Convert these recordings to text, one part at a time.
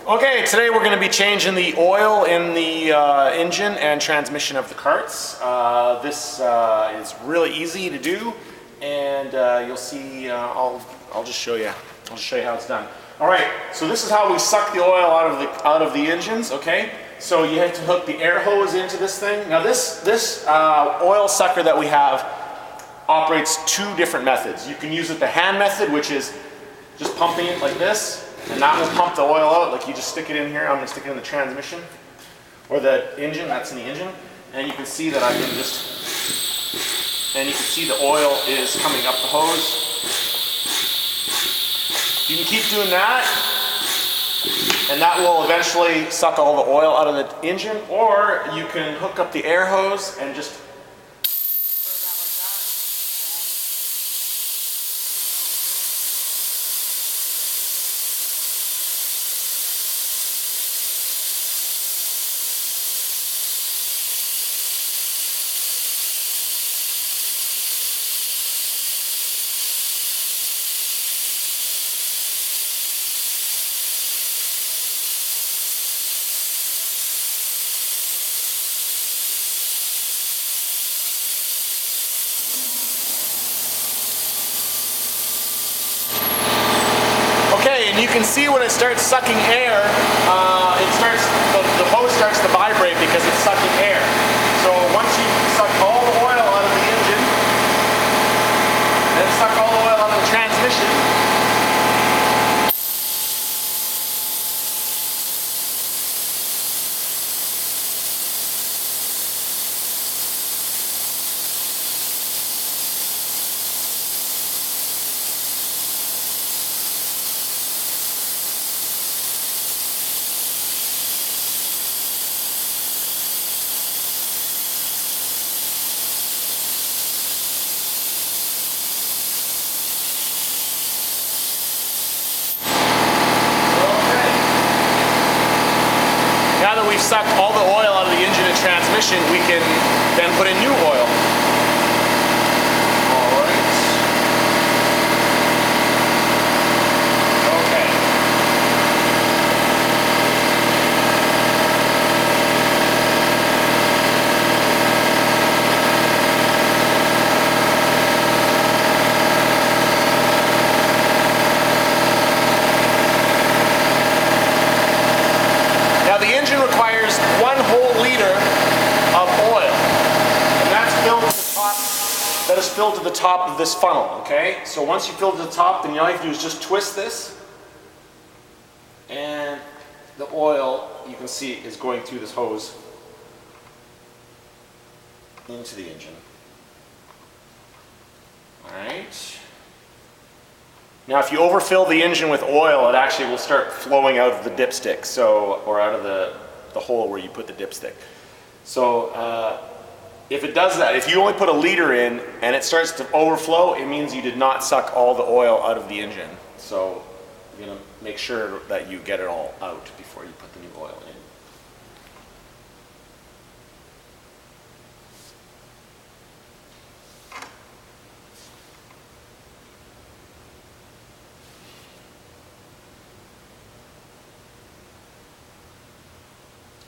Okay, today we're going to be changing the oil in the engine and transmission of the carts. This is really easy to do, and you'll see. I'll just show you. I'll just show you how it's done. All right. So this is how we suck the oil out of the engines. Okay. So you have to hook the air hose into this thing. Now this oil sucker that we have operates two different methods. You can use it the hand method, which is just pumping it like this. And that will pump the oil out, like you just stick it in here. I'm going to stick it in the transmission, or the engine, that's in the engine. And you can see that I can just, and you can see the oil is coming up the hose. You can keep doing that, and that will eventually suck all the oil out of the engine, or you can hook up the air hose and just and you can see when it starts sucking air, the hose starts to vibrate because it's sucking air. So once you suck all the oil out of the engine, then suck all the oil out of the transmission, now that we've sucked all the oil out of the engine and transmission, we can then put in new oil. All right. Okay. Now the engine requires 1 whole liter of oil, and that's filled to the top. That is filled to the top of this funnel. Okay, so once you fill to the top, then all you have to do is just twist this, and the oil, you can see, is going through this hose into the engine. All right. Now, if you overfill the engine with oil, it actually will start flowing out of the dipstick, or out of the hole where you put the dipstick. So if it does that, if you only put a liter in and it starts to overflow, it means you did not suck all the oil out of the engine. So you're going to make sure that you get it all out before you put the new oil in.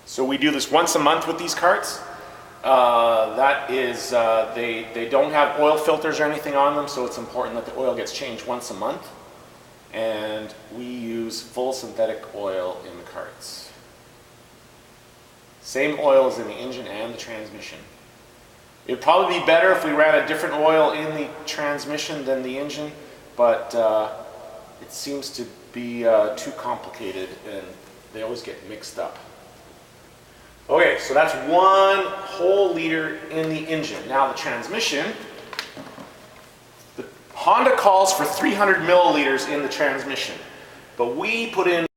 So we do this once a month with these carts. That is, they don't have oil filters or anything on them, so it's important that the oil gets changed once a month. And we use full synthetic oil in the carts. Same oil as in the engine and the transmission. It'd probably be better if we ran a different oil in the transmission than the engine, but it seems to be too complicated, and they always get mixed up. Okay, so that's 1 whole liter in the engine. Now the transmission, the Honda calls for 300 milliliters in the transmission, but we put in